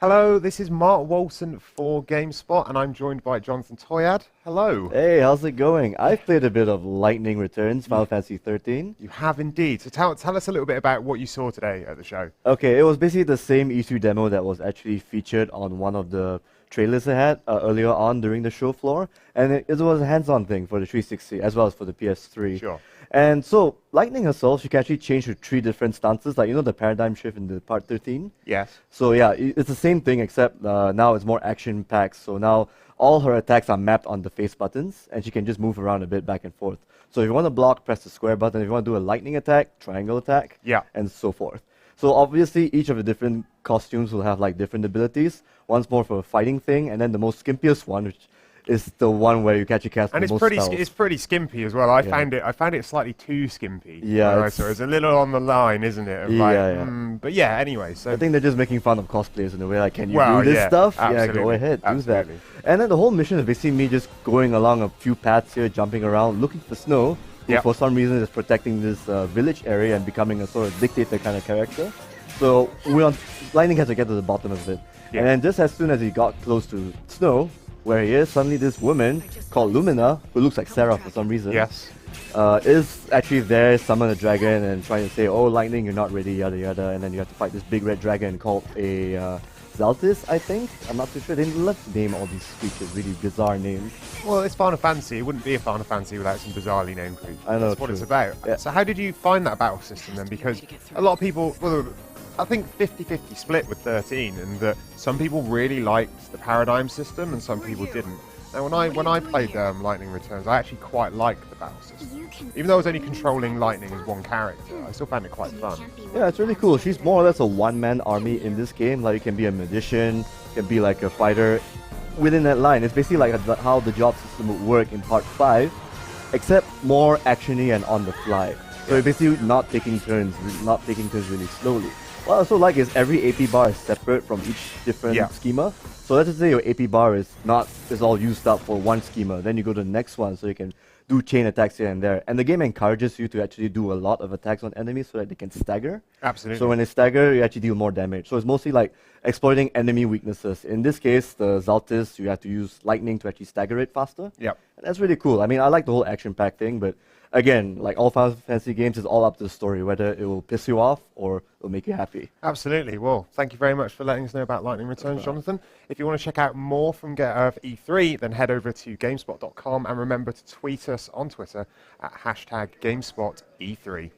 Hello, this is Mark Walson for GameSpot, and I'm joined by Jonathan Toyad. Hello. Hey, how's it going? I've played a bit of Lightning Returns, Final Fantasy 13. You have indeed. So tell us a little bit about what you saw today at the show. Okay, it was basically the same E3 demo that was actually featured on one of the trailers I had earlier on during the show floor, and it was a hands-on thing for the 360 as well as for the PS3. Sure. And so, Lightning herself, she can actually change to 3 different stances, like the paradigm shift in the part 13. Yes. So yeah, it's the same thing except now it's more action-packed. So now all her attacks are mapped on the face buttons, and she can just move around a bit back and forth. So if you want to block, press the square button. If you want to do a lightning attack, triangle attack, Yeah. and so forth. So obviously, each of the different costumes will have like different abilities. One's more for a fighting thing, and then the most skimpiest one, which is the one where you catch a cast. And it's pretty skimpy as well. I found it slightly too skimpy. Yeah, so it's a little on the line, isn't it? Of but yeah. Anyway, so I think they're just making fun of cosplayers in a way. Like, can you Well, do this yeah, stuff? absolutely, Yeah, go ahead, do that. absolutely. And then the whole mission is basically me just going along a few paths here, jumping around, looking for Snow, who Yep. for some reason is protecting this village area and becoming a sort of dictator kind of character. So Lightning has to get to the bottom of it. Yeah. And then just as soon as he got close to Snow, where he is, suddenly this woman called Lumina, who looks like Sarah for some reason, Yes. is actually there, summon a dragon and trying to say, oh, Lightning, you're not ready, yada yada, and then you have to fight this big red dragon called a Xaltis, I think? I'm not too sure. They love to name all these creatures, really bizarre names. Well, it's Final Fantasy. It wouldn't be a Final Fantasy without some bizarrely named creatures. I know, That's what true. it's about. Yeah. So how did you find that battle system then? Because a lot of people, well, I think 50-50 split with 13, and that some people really liked the paradigm system and some people didn't. Now, when I played Lightning Returns, I actually quite liked the battle system. Even though I was only controlling Lightning as one character, I still found it quite fun. Yeah, it's really cool. She's more or less a one-man army in this game. Like, you can be a magician, you can be like a fighter. Within that line, it's basically like how the job system would work in Part 5, except more actiony and on the fly. So you're basically not taking turns really slowly. What I also like is every AP bar is separate from each different Yeah. schema. So let's just say your AP bar is all used up for one schema. Then you go to the next one so you can do chain attacks here and there. And the game encourages you to actually do a lot of attacks on enemies so that they can stagger. Absolutely. So when they stagger, you actually deal more damage. So it's mostly like exploiting enemy weaknesses. In this case, the Xaltis, you have to use lightning to actually stagger it faster. Yep. And that's really cool. I mean, I like the whole action-packed thing, but again, like all Final Fantasy games, it's all up to the story, whether it will piss you off or it'll make you happy. Absolutely. Well, thank you very much for letting us know about Lightning Returns, Jonathan. If you want to check out more from E3, then head over to GameSpot.com and remember to tweet us on Twitter at #GameSpotE3.